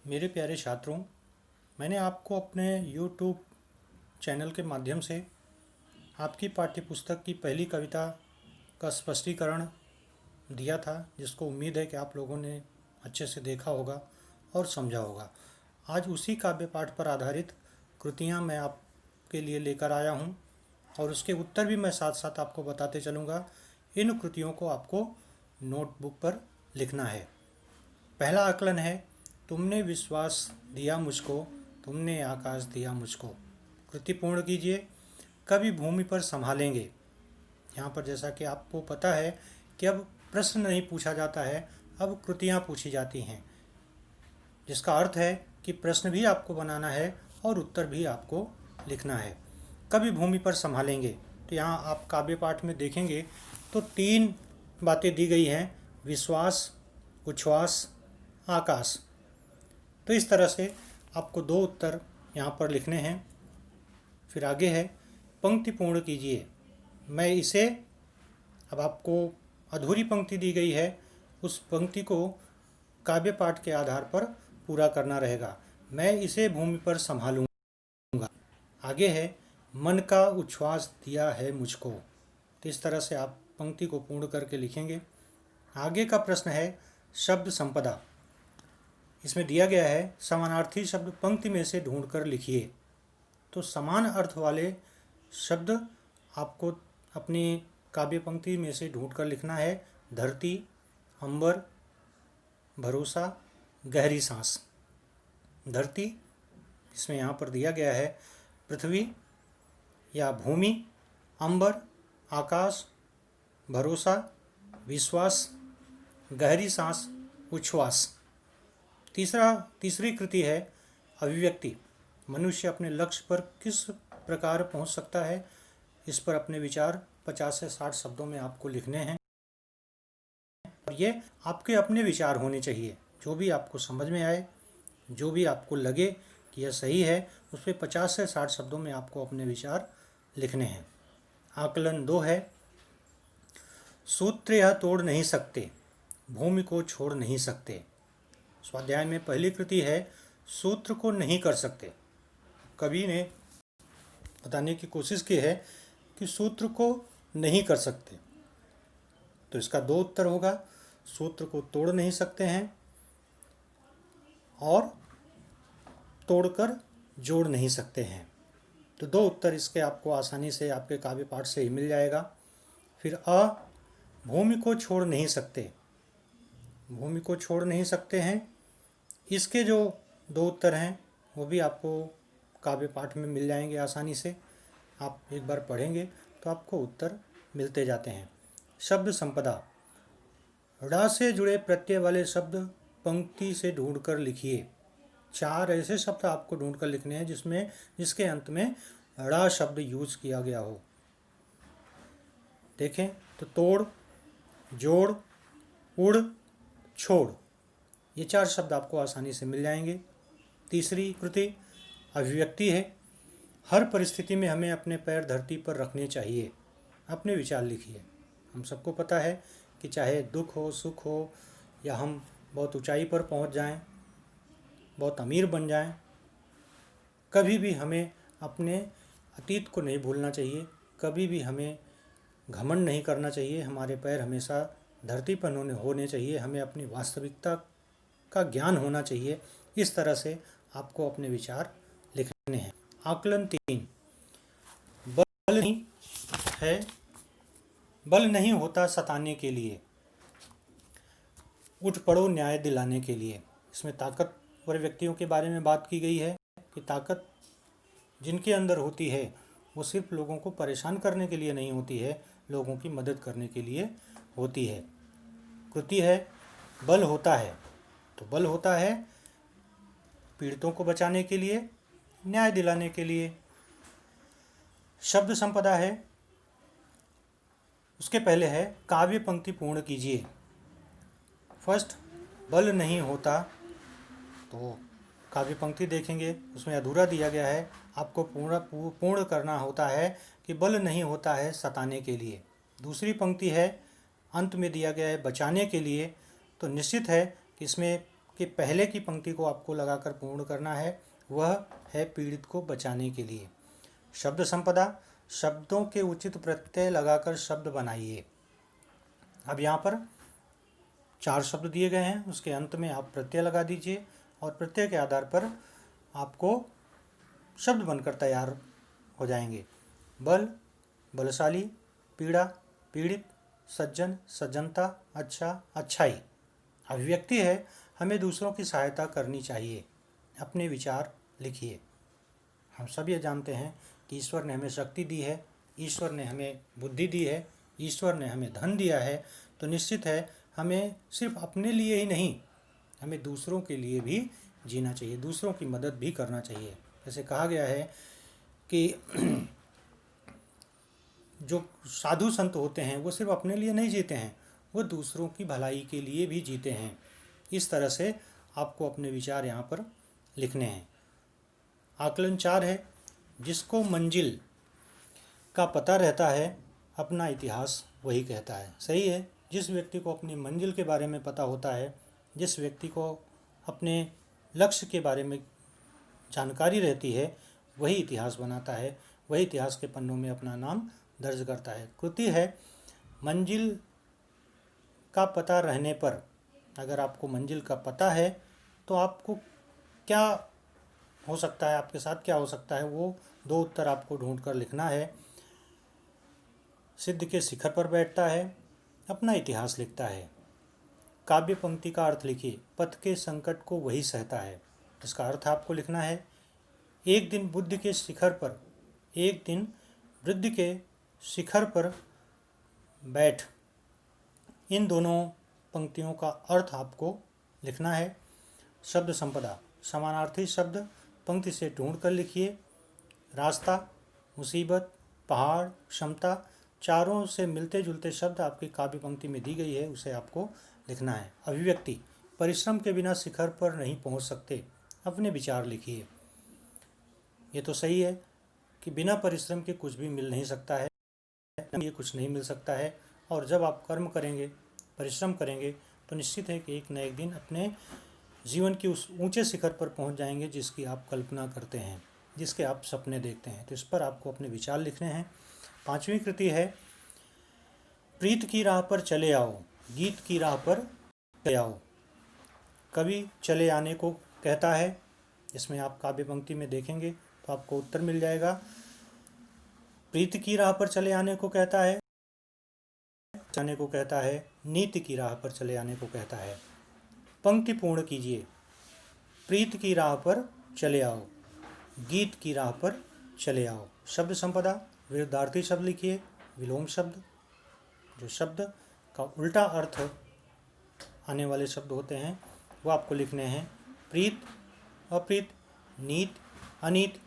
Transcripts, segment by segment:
मेरे प्यारे छात्रों, मैंने आपको अपने YouTube चैनल के माध्यम से आपकी पाठ्यपुस्तक की पहली कविता का स्पष्टीकरण दिया था, जिसको उम्मीद है कि आप लोगों ने अच्छे से देखा होगा और समझा होगा। आज उसी काव्य पाठ पर आधारित कृतियाँ मैं आपके लिए लेकर आया हूँ और उसके उत्तर भी मैं साथ साथ आपको बताते चलूँगा। इन कृतियों को आपको नोटबुक पर लिखना है। पहला आकलन है, तुमने विश्वास दिया मुझको, तुमने आकाश दिया मुझको। कृति पूर्ण कीजिए। कभी भूमि पर संभालेंगे। यहाँ पर जैसा कि आपको पता है कि अब प्रश्न नहीं पूछा जाता है, अब कृतियाँ पूछी जाती हैं, जिसका अर्थ है कि प्रश्न भी आपको बनाना है और उत्तर भी आपको लिखना है। कभी भूमि पर संभालेंगे, तो यहाँ आप काव्य पाठ में देखेंगे तो 3 बातें दी गई हैं: विश्वास, उच्छ्वास, आकाश। तो इस तरह से आपको 2 उत्तर यहाँ पर लिखने हैं। फिर आगे है, पंक्ति पूर्ण कीजिए। मैं इसे, अब आपको अधूरी पंक्ति दी गई है, उस पंक्ति को काव्य पाठ के आधार पर पूरा करना रहेगा। मैं इसे भूमि पर संभालूंगा। आगे है, मन का उच्छ्वास दिया है मुझको। तो इस तरह से आप पंक्ति को पूर्ण करके लिखेंगे। आगे का प्रश्न है शब्द संपदा। इसमें दिया गया है, समानार्थी शब्द पंक्ति में से ढूंढकर लिखिए। तो समान अर्थ वाले शब्द आपको अपनी काव्य पंक्ति में से ढूंढकर लिखना है। धरती, अंबर, भरोसा, गहरी सांस। धरती, इसमें यहाँ पर दिया गया है पृथ्वी या भूमि, अंबर, आकाश, भरोसा, विश्वास, गहरी सांस, उच्छ्वास। तीसरी कृति है अभिव्यक्ति। मनुष्य अपने लक्ष्य पर किस प्रकार पहुंच सकता है, इस पर अपने विचार 50 से 60 शब्दों में आपको लिखने हैं। और ये आपके अपने विचार होने चाहिए। जो भी आपको समझ में आए, जो भी आपको लगे कि यह सही है, उस पर 50 से 60 शब्दों में आपको अपने विचार लिखने हैं। आकलन 2 है, सूत्र यह तोड़ नहीं सकते, भूमि को छोड़ नहीं सकते। स्वाध्याय में पहली कृति है, सूत्र को नहीं कर सकते। कवि ने बताने की कोशिश की है कि सूत्र को नहीं कर सकते। तो इसका 2 उत्तर होगा, सूत्र को तोड़ नहीं सकते हैं और तोड़कर जोड़ नहीं सकते हैं। तो 2 उत्तर इसके आपको आसानी से आपके काव्य पाठ से ही मिल जाएगा। फिर अ, भूमि को छोड़ नहीं सकते। भूमि को छोड़ नहीं सकते हैं, इसके जो 2 उत्तर हैं वो भी आपको काव्य पाठ में मिल जाएंगे आसानी से। आप एक बार पढ़ेंगे तो आपको उत्तर मिलते जाते हैं। शब्द संपदा, ड़ा से जुड़े प्रत्यय वाले शब्द पंक्ति से ढूंढकर लिखिए। 4 ऐसे शब्द आपको ढूंढकर लिखने हैं जिसके अंत में ड़ा शब्द यूज किया गया हो। देखें तो तोड़, जोड़, उड़, छोड़, ये 4 शब्द आपको आसानी से मिल जाएंगे। तीसरी कृति अभिव्यक्ति है। हर परिस्थिति में हमें अपने पैर धरती पर रखने चाहिए। अपने विचार लिखिए। हम सबको पता है कि चाहे दुख हो, सुख हो, या हम बहुत ऊंचाई पर पहुंच जाएं, बहुत अमीर बन जाएं, कभी भी हमें अपने अतीत को नहीं भूलना चाहिए। कभी भी हमें घमंड नहीं करना चाहिए। हमारे पैर हमेशा धरती पर होने चाहिए। हमें अपनी वास्तविकता का ज्ञान होना चाहिए। इस तरह से आपको अपने विचार लिखने हैं। आकलन 3, बल नहीं होता सताने के लिए, उठ पड़ो न्याय दिलाने के लिए। इसमें ताकतवर व्यक्तियों के बारे में बात की गई है कि ताकत जिनके अंदर होती है वो सिर्फ लोगों को परेशान करने के लिए नहीं होती है, लोगों की मदद करने के लिए होती है। कृति है बल होता है, तो बल होता है पीड़ितों को बचाने के लिए, न्याय दिलाने के लिए। शब्द संपदा है, उसके पहले है काव्य पंक्ति पूर्ण कीजिए। फर्स्ट, बल नहीं होता, तो काव्य पंक्ति देखेंगे, उसमें अधूरा दिया गया है। आपको पूर्ण करना होता है कि बल नहीं होता है सताने के लिए। दूसरी पंक्ति है, अंत में दिया गया है बचाने के लिए। तो निश्चित है कि इसमें के पहले की पंक्ति को आपको लगाकर पूर्ण करना है, वह है पीड़ित को बचाने के लिए। शब्द संपदा, शब्दों के उचित प्रत्यय लगाकर शब्द बनाइए। अब यहाँ पर 4 शब्द दिए गए हैं, उसके अंत में आप प्रत्यय लगा दीजिए और प्रत्यय के आधार पर आपको शब्द बनकर तैयार हो जाएंगे। बल, बलशाली, पीड़ा, पीड़ित, सज्जन, सज्जनता, अच्छा, अच्छाई। अभिव्यक्ति है हमें दूसरों की सहायता करनी चाहिए। अपने विचार लिखिए। हम सब ये जानते हैं कि ईश्वर ने हमें शक्ति दी है, ईश्वर ने हमें बुद्धि दी है, ईश्वर ने हमें धन दिया है, तो निश्चित है हमें सिर्फ अपने लिए ही नहीं, हमें दूसरों के लिए भी जीना चाहिए, दूसरों की मदद भी करना चाहिए। जैसे कहा गया है कि जो साधु संत होते हैं वो सिर्फ अपने लिए नहीं जीते हैं, वो दूसरों की भलाई के लिए भी जीते हैं। इस तरह से आपको अपने विचार यहाँ पर लिखने हैं। आकलन 4 है, जिसको मंजिल का पता रहता है अपना इतिहास वही कहता है। सही है, जिस व्यक्ति को अपनी मंजिल के बारे में पता होता है, जिस व्यक्ति को अपने लक्ष्य के बारे में जानकारी रहती है, वही इतिहास बनाता है, वही इतिहास के पन्नों में अपना नाम दर्ज करता है। कृति है, मंजिल का पता रहने पर, अगर आपको मंजिल का पता है तो आपको क्या हो सकता है, आपके साथ क्या हो सकता है, वो 2 उत्तर आपको ढूंढ कर लिखना है। सिद्ध के शिखर पर बैठता है, अपना इतिहास लिखता है। काव्य पंक्ति का अर्थ लिखिए। पथ के संकट को वही सहता है, इसका अर्थ आपको लिखना है। एक दिन बुद्ध के शिखर पर, एक दिन बुद्ध के शिखर पर बैठ, इन दोनों पंक्तियों का अर्थ आपको लिखना है। शब्द संपदा, समानार्थी शब्द पंक्ति से ढूंढ कर लिखिए। रास्ता, मुसीबत, पहाड़, क्षमता, चारों से मिलते जुलते शब्द आपकी काव्य पंक्ति में दी गई है, उसे आपको लिखना है। अभिव्यक्ति, परिश्रम के बिना शिखर पर नहीं पहुंच सकते, अपने विचार लिखिए। ये तो सही है कि बिना परिश्रम के कुछ भी मिल नहीं सकता है, ये कुछ नहीं मिल सकता है। और जब आप कर्म करेंगे, परिश्रम करेंगे, तो निश्चित है कि एक न एक दिन अपने जीवन की उस ऊंचे शिखर पर पहुंच जाएंगे जिसकी आप कल्पना करते हैं, जिसके आप सपने देखते हैं। तो इस पर आपको अपने विचार लिखने हैं। 5वीं कृति है, प्रीत की राह पर चले आओ, गीत की राह पर चले आओ। कवि चले आने को कहता है, इसमें आप काव्य पंक्ति में देखेंगे तो आपको उत्तर मिल जाएगा। प्रीत की राह पर चले आने को कहता है, जाने को कहता है, नीति की राह पर चले आने को कहता है। पंक्ति पूर्ण कीजिए। प्रीत की राह पर चले आओ, गीत की राह पर चले आओ। शब्द संपदा, विरुद्धार्थी शब्द लिखिए। विलोम शब्द, जो शब्द का उल्टा अर्थ आने वाले शब्द होते हैं, वो आपको लिखने हैं। प्रीत, अप्रीत, नीत, अनीत।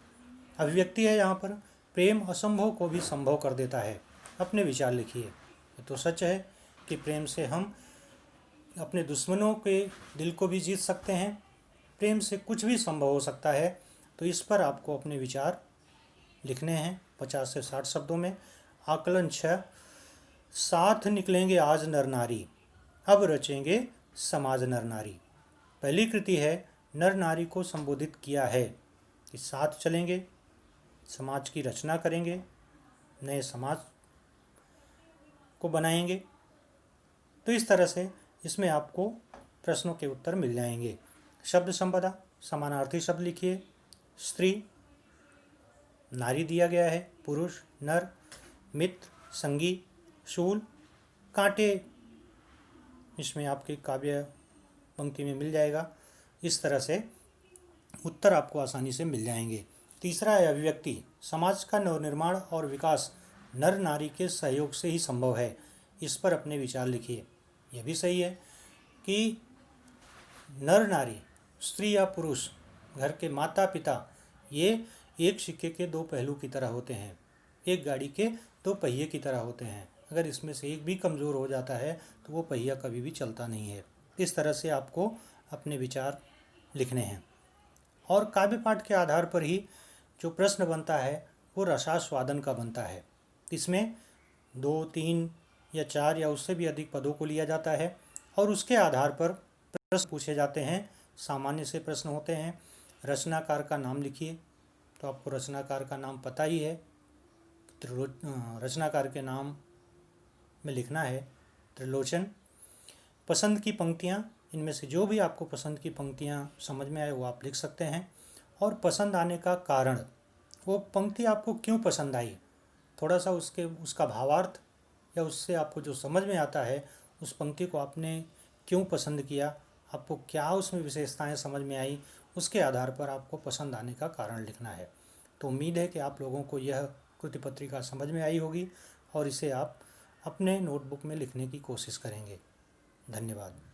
अभिव्यक्ति है यहाँ पर, प्रेम असंभव को भी संभव कर देता है, अपने विचार लिखिए। ये तो सच है कि प्रेम से हम अपने दुश्मनों के दिल को भी जीत सकते हैं, प्रेम से कुछ भी संभव हो सकता है। तो इस पर आपको अपने विचार लिखने हैं 50 से 60 शब्दों में। आकलन 6, साथ निकलेंगे आज नर नारी, अब रचेंगे समाज नर नारी। पहली कृति है, नर नारी को संबोधित किया है कि साथ चलेंगे, समाज की रचना करेंगे, नए समाज को बनाएंगे। तो इस तरह से इसमें आपको प्रश्नों के उत्तर मिल जाएंगे। शब्द संपदा, समानार्थी शब्द लिखिए। स्त्री, नारी दिया गया है, पुरुष, नर, मित्र, संगी, शूल, कांटे, इसमें आपके काव्य पंक्ति में मिल जाएगा। इस तरह से उत्तर आपको आसानी से मिल जाएंगे। तीसरा है अभिव्यक्ति, समाज का नवनिर्माण और विकास नर नारी के सहयोग से ही संभव है, इस पर अपने विचार लिखिए। यह भी सही है कि नर नारी, स्त्री या पुरुष, घर के माता पिता, ये एक सिक्के के 2 पहलू की तरह होते हैं, एक गाड़ी के 2 पहिए की तरह होते हैं। अगर इसमें से एक भी कमज़ोर हो जाता है तो वो पहिया कभी भी चलता नहीं है। इस तरह से आपको अपने विचार लिखने हैं। और काव्य पाठ के आधार पर ही जो प्रश्न बनता है वो रसास्वादन का बनता है। इसमें 2, 3 या 4 या उससे भी अधिक पदों को लिया जाता है और उसके आधार पर प्रश्न पूछे जाते हैं सामान्य से प्रश्न होते हैं। रचनाकार का नाम लिखिए, तो आपको रचनाकार का नाम पता ही है। रचनाकार के नाम में लिखना है त्रिलोचन। पसंद की पंक्तियाँ, इनमें से जो भी आपको पसंद की पंक्तियाँ समझ में आए वो आप लिख सकते हैं। और पसंद आने का कारण, वो पंक्ति आपको क्यों पसंद आई, थोड़ा सा उसका भावार्थ या उससे आपको जो समझ में आता है उस पंक्ति को आपने क्यों पसंद किया, आपको क्या उसमें विशेषताएं समझ में आई, उसके आधार पर आपको पसंद आने का कारण लिखना है। तो उम्मीद है कि आप लोगों को यह कृति पत्रिका समझ में आई होगी और इसे आप अपने नोटबुक में लिखने की कोशिश करेंगे। धन्यवाद।